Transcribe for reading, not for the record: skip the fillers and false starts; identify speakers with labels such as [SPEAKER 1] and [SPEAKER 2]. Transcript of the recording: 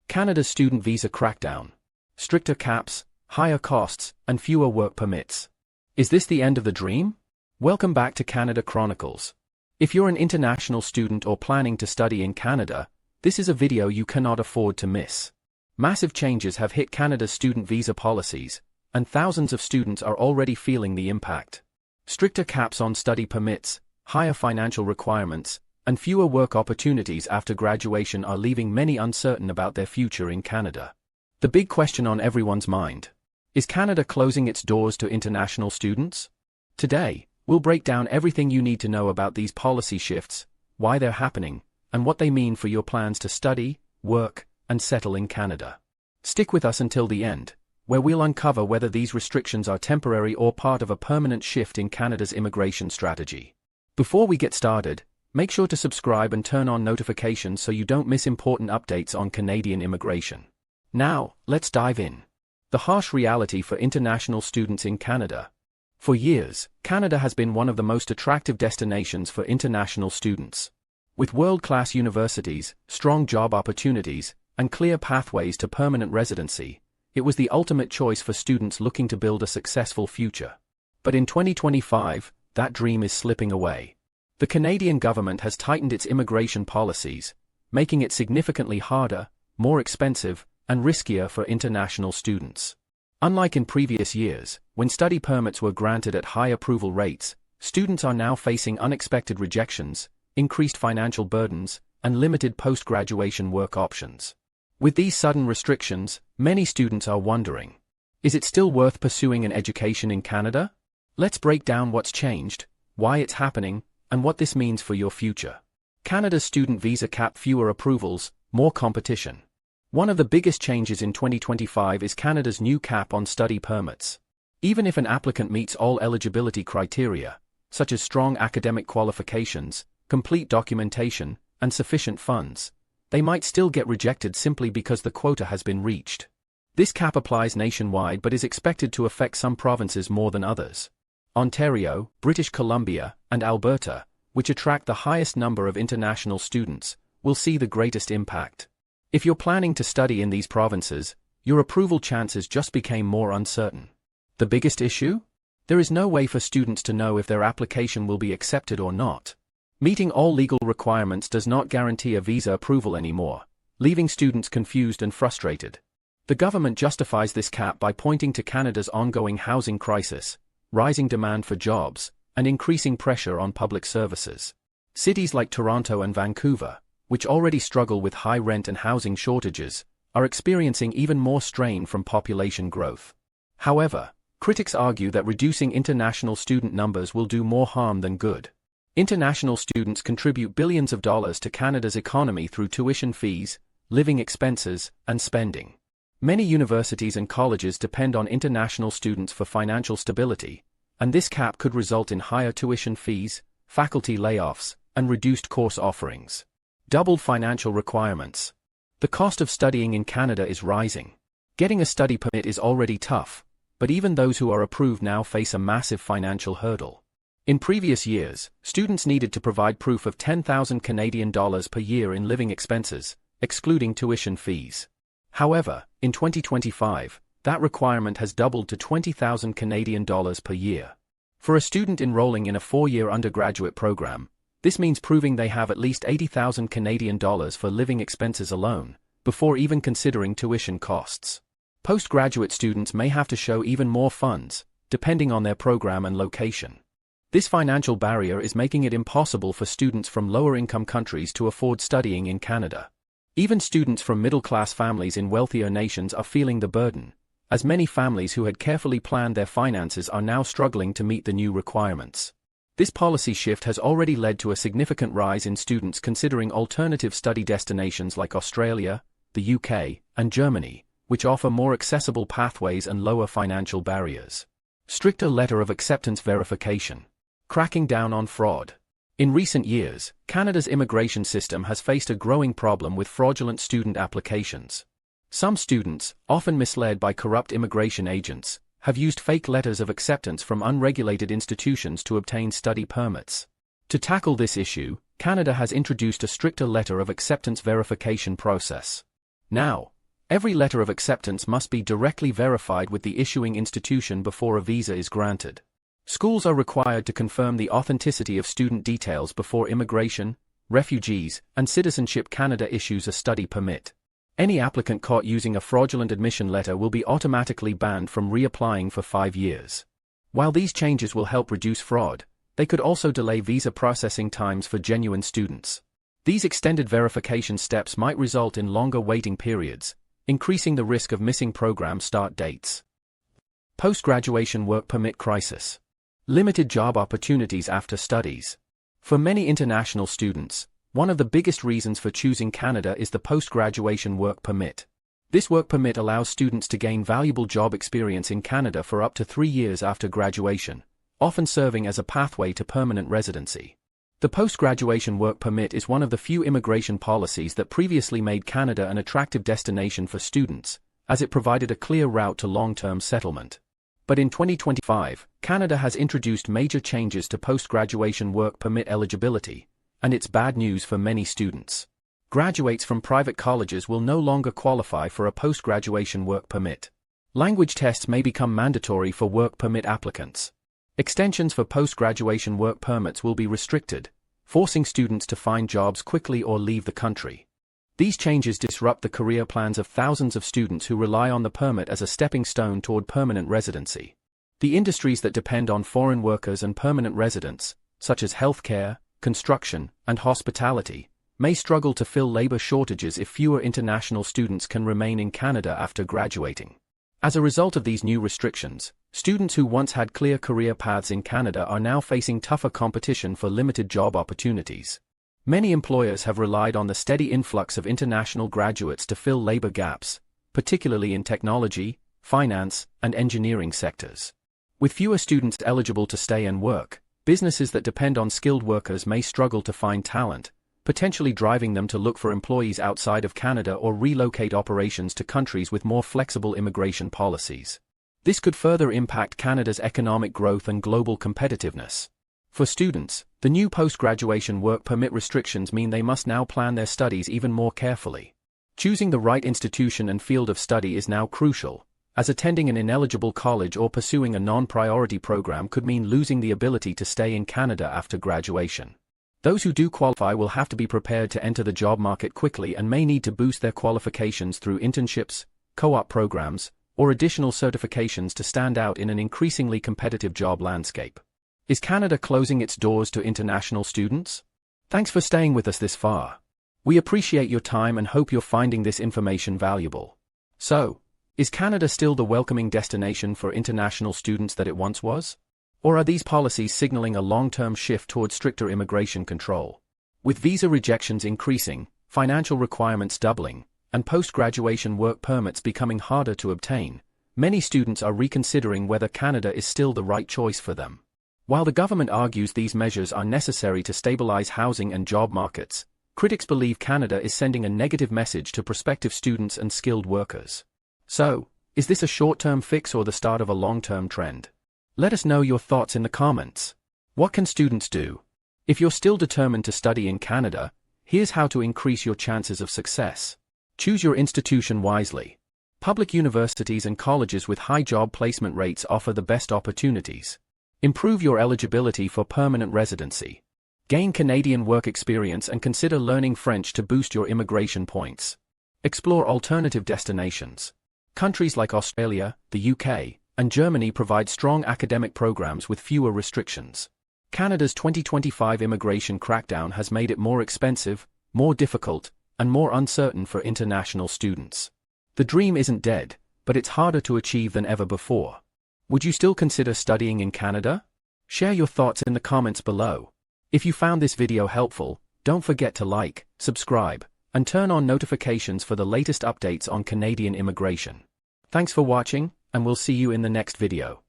[SPEAKER 1] Canada's student visa crackdown. Stricter caps, higher costs, and fewer work permits. Is this the end of the dream? Welcome back to Canada Chronicles. If you're an international student or planning to study in Canada, this is a video you cannot afford to miss. Massive changes have hit Canada's student visa policies, and thousands of students are already feeling the impact. Stricter caps on study permits, higher financial requirements, and fewer work opportunities after graduation are leaving many uncertain about their future in Canada. The big question on everyone's mind: is Canada closing its doors to international students? Today, we'll break down everything you need to know about these policy shifts, why they're happening, and what they mean for your plans to study, work, and settle in Canada. Stick with us until the end, where we'll uncover whether these restrictions are temporary or part of a permanent shift in Canada's immigration strategy. Before we get started, make sure to subscribe and turn on notifications so you don't miss important updates on Canadian immigration. Now, let's dive in. The harsh reality for international students in Canada. For years, Canada has been one of the most attractive destinations for international students. With world-class universities, strong job opportunities, and clear pathways to permanent residency, it was the ultimate choice for students looking to build a successful future. But in 2025, that dream is slipping away. The Canadian government has tightened its immigration policies, making it significantly harder, more expensive, and riskier for international students. Unlike in previous years, when study permits were granted at high approval rates, students are now facing unexpected rejections, increased financial burdens, and limited post-graduation work options. With these sudden restrictions, many students are wondering, is it still worth pursuing an education in Canada? Let's break down what's changed, why it's happening, and what this means for your future. Canada's student visa cap: fewer approvals, more competition. One of the biggest changes in 2025 is Canada's new cap on study permits. Even if an applicant meets all eligibility criteria, such as strong academic qualifications, complete documentation, and sufficient funds, they might still get rejected simply because the quota has been reached. This cap applies nationwide but is expected to affect some provinces more than others. Ontario, British Columbia, and Alberta, which attract the highest number of international students, will see the greatest impact. If you're planning to study in these provinces, your approval chances just became more uncertain. The biggest issue? There is no way for students to know if their application will be accepted or not. Meeting all legal requirements does not guarantee a visa approval anymore, leaving students confused and frustrated. The government justifies this cap by pointing to Canada's ongoing housing crisis, rising demand for jobs, and increasing pressure on public services. Cities like Toronto and Vancouver, which already struggle with high rent and housing shortages, are experiencing even more strain from population growth. However, critics argue that reducing international student numbers will do more harm than good. International students contribute billions of dollars to Canada's economy through tuition fees, living expenses, and spending. Many universities and colleges depend on international students for financial stability, and this cap could result in higher tuition fees, faculty layoffs, and reduced course offerings. Doubled financial requirements. The cost of studying in Canada is rising. Getting a study permit is already tough, but even those who are approved now face a massive financial hurdle. In previous years, students needed to provide proof of 10,000 Canadian dollars per year in living expenses, excluding tuition fees. However, in 2025, that requirement has doubled to 20,000 Canadian dollars per year. For a student enrolling in a 4-year undergraduate program, this means proving they have at least 80,000 Canadian dollars for living expenses alone, before even considering tuition costs. Postgraduate students may have to show even more funds, depending on their program and location. This financial barrier is making it impossible for students from lower-income countries to afford studying in Canada. Even students from middle-class families in wealthier nations are feeling the burden, as many families who had carefully planned their finances are now struggling to meet the new requirements. This policy shift has already led to a significant rise in students considering alternative study destinations like Australia, the UK, and Germany, which offer more accessible pathways and lower financial barriers. Stricter letter of acceptance verification. Cracking down on fraud. In recent years, Canada's immigration system has faced a growing problem with fraudulent student applications. Some students, often misled by corrupt immigration agents, have used fake letters of acceptance from unregulated institutions to obtain study permits. To tackle this issue, Canada has introduced a stricter letter of acceptance verification process. Now, Every letter of acceptance must be directly verified with the issuing institution before a visa is granted. Schools are required to confirm the authenticity of student details before Immigration, Refugees, and Citizenship Canada issues a study permit. Any applicant caught using a fraudulent admission letter will be automatically banned from reapplying for 5 years. While these changes will help reduce fraud, they could also delay visa processing times for genuine students. These extended verification steps might result in longer waiting periods, increasing the risk of missing program start dates. Post-graduation work permit crisis. Limited job opportunities after studies. For many international students, one of the biggest reasons for choosing Canada is the post-graduation work permit. This work permit allows students to gain valuable job experience in Canada for up to 3 years after graduation, often serving as a pathway to permanent residency. The post-graduation work permit is one of the few immigration policies that previously made Canada an attractive destination for students, as it provided a clear route to long-term settlement. But in 2025, Canada has introduced major changes to post-graduation work permit eligibility, and it's bad news for many students. Graduates from private colleges will no longer qualify for a post-graduation work permit. Language tests may become mandatory for work permit applicants. Extensions for post-graduation work permits will be restricted, forcing students to find jobs quickly or leave the country. These changes disrupt the career plans of thousands of students who rely on the permit as a stepping stone toward permanent residency. The industries that depend on foreign workers and permanent residents, such as healthcare, construction, and hospitality, may struggle to fill labor shortages if fewer international students can remain in Canada after graduating. As a result of these new restrictions, students who once had clear career paths in Canada are now facing tougher competition for limited job opportunities. Many employers have relied on the steady influx of international graduates to fill labor gaps, particularly in technology, finance, and engineering sectors. With fewer students eligible to stay and work, businesses that depend on skilled workers may struggle to find talent, potentially driving them to look for employees outside of Canada or relocate operations to countries with more flexible immigration policies. This could further impact Canada's economic growth and global competitiveness. For students, the new post-graduation work permit restrictions mean they must now plan their studies even more carefully. Choosing the right institution and field of study is now crucial, as attending an ineligible college or pursuing a non-priority program could mean losing the ability to stay in Canada after graduation. Those who do qualify will have to be prepared to enter the job market quickly and may need to boost their qualifications through internships, co-op programs, or additional certifications to stand out in an increasingly competitive job landscape. Is Canada closing its doors to international students? Thanks for staying with us this far. We appreciate your time and hope you're finding this information valuable. So, is Canada still the welcoming destination for international students that it once was? Or are these policies signaling a long-term shift toward stricter immigration control? With visa rejections increasing, financial requirements doubling, and post-graduation work permits becoming harder to obtain, many students are reconsidering whether Canada is still the right choice for them. While the government argues these measures are necessary to stabilize housing and job markets, critics believe Canada is sending a negative message to prospective students and skilled workers. So, is this a short-term fix or the start of a long-term trend? Let us know your thoughts in the comments. What can students do? If you're still determined to study in Canada, here's how to increase your chances of success. Choose your institution wisely. Public universities and colleges with high job placement rates offer the best opportunities. Improve your eligibility for permanent residency. Gain Canadian work experience and consider learning French to boost your immigration points. Explore alternative destinations. Countries like Australia, the UK, and Germany provide strong academic programs with fewer restrictions. Canada's 2025 immigration crackdown has made it more expensive, more difficult, and more uncertain for international students. The dream isn't dead, but it's harder to achieve than ever before. Would you still consider studying in Canada? Share your thoughts in the comments below. If you found this video helpful, don't forget to like, subscribe, and turn on notifications for the latest updates on Canadian immigration. Thanks for watching, and we'll see you in the next video.